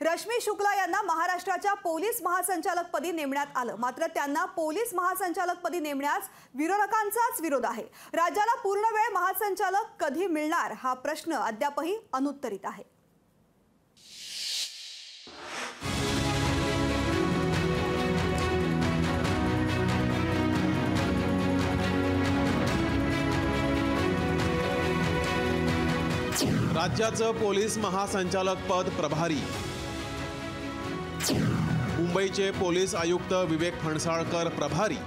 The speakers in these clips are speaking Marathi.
रश्मी शुक्ला यांना महाराष्ट्राच्या पोलीस महासंचालकपदी नेमण्यात आलं। मात्र त्यांना पोलीस महासंचालकपदी नेमण्यास विरोधकांचाच विरोध आहे। राज्याला पूर्णवेळ महासंचालक कधी मिळणार हा प्रश्न अद्यापही अनुत्तरित आहे। राज्याचं पोलीस महासंचालक पद प्रभारी मुंबईचे पोलीस आयुक्त विवेक फणसाळकर प्रभारी,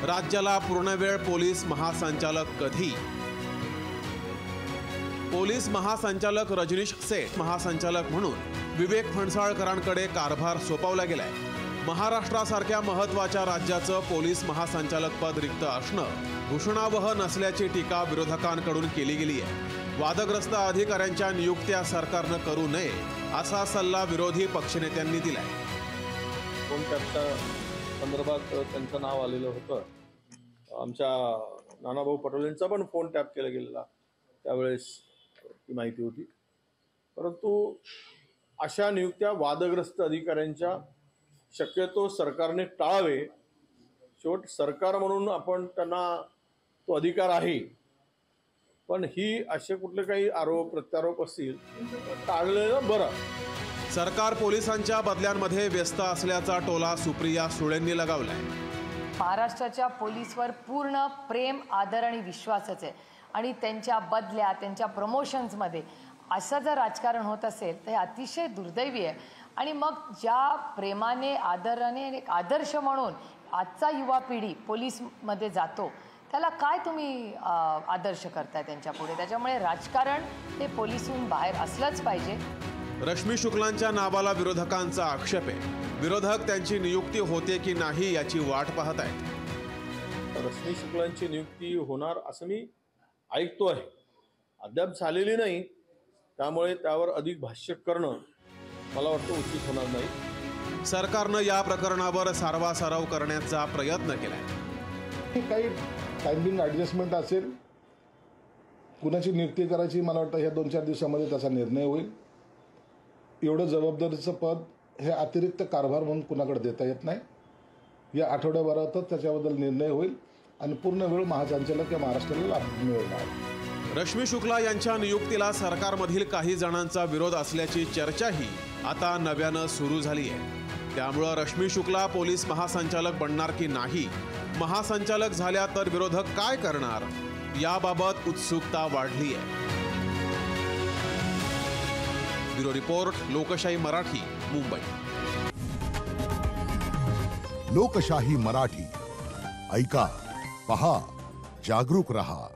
राज्याला पूर्णवेळ पोलीस महासंचालक कधी? पोलीस महासंचालक रजनीश सेठ महासंचालक म्हणून विवेक फणसाळकरांकडे कारभार सोपवला गेलाय। महाराष्ट्रासारख्या महत्त्वाच्या राज्याचं पोलीस महासंचालक पद रिक्त असणं घोषणावह नसल्याची टीका विरोधकांकडून केली गेली आहे। वादग्रस्त अधिकाऱ्यांच्या नियुक्त्या सरकारनं करू नये असा सल्ला विरोधी पक्षनेत्यांनी दिलाय। फोन टॅपच्या संदर्भात त्यांचं नाव आलेलं होतं। आमच्या नानाभाऊ पटोलेंचा पण फोन टॅप केला गेलेला, त्यावेळेस ती माहिती होती। परंतु अशा नियुक्त्या वादग्रस्त अधिकाऱ्यांच्या शक्यतो सरकारने टाळावे। शेवट सरकार म्हणून आपण त्यांना तो अधिकार आहे, पण ही असे कुठले काही आरोप प्रत्यारोप असतील टाळलेलं बरं। सरकार पोलिसांच्या बदल्यांमध्ये व्यस्त असल्याचा टोला सुप्रिया सुळेंनी लगावलाय। महाराष्ट्राच्या पोलीसवर पूर्ण प्रेम, आदर आणि विश्वासच आहे आणि त्यांच्या बदल्या, त्यांच्या प्रमोशन्समध्ये असं जर राजकारण होत असेल तर हे अतिशय दुर्दैवी आहे। आणि मग ज्या प्रेमाने, आदराने एक आदर्श म्हणून आजचा युवा पिढी पोलीसमध्ये जातो त्याला काय तुम्ही आदर्श करताय त्यांच्या पुढे? त्याच्यामुळे राजकारण हे पोलिसून बाहेर असलंच पाहिजे। रश्मी शुक्लांच्या नावाला विरोधकांचा आक्षेप आहे। विरोधक त्यांची नियुक्ती होते की नाही याची वाट पाहत आहेत। रश्मी शुक्लांची नियुक्ती होणार असं मी ऐकतो आहे, अद्याप झालेली नाही, त्यामुळे त्यावर अधिक भाष्य करणं मला वाटतं उचित होणार नाही। सरकारनं या प्रकरणावर सारवासारव करण्याचा प्रयत्न केलाय। काही टायमिंग ॲडजस्टमेंट असेल, कुणाची नियुक्ती करायची मला वाटतं ह्या 2-4 दिवसामध्ये त्याचा निर्णय होईल। एवढं जबाबदारीचं पद हे अतिरिक्त कारभार म्हणून कुणाकडे देता येत नाही। या आठवड्याभरातच त्याच्याबद्दल निर्णय होईल आणि पूर्ण वेळ महासंचालक या महाराष्ट्राला लाभ मिळणार। रश्मी शुक्ला यांच्या नियुक्तीला सरकारमधील काही जणांचा विरोध असल्याची चर्चाही आता नव्यानं सुरू झाली आहे। त्यामुळे रश्मी शुक्ला पोलीस महासंचालक बनणार की नाही, महासंचालक झाल्या तर विरोधक काय करणार याबाबत उत्सुकता वाढली आहे। ब्युरो रिपोर्ट, लोकशाही मराठी, मुंबई। लोकशाही मराठी, ऐका, पहा, जागरूक रहा।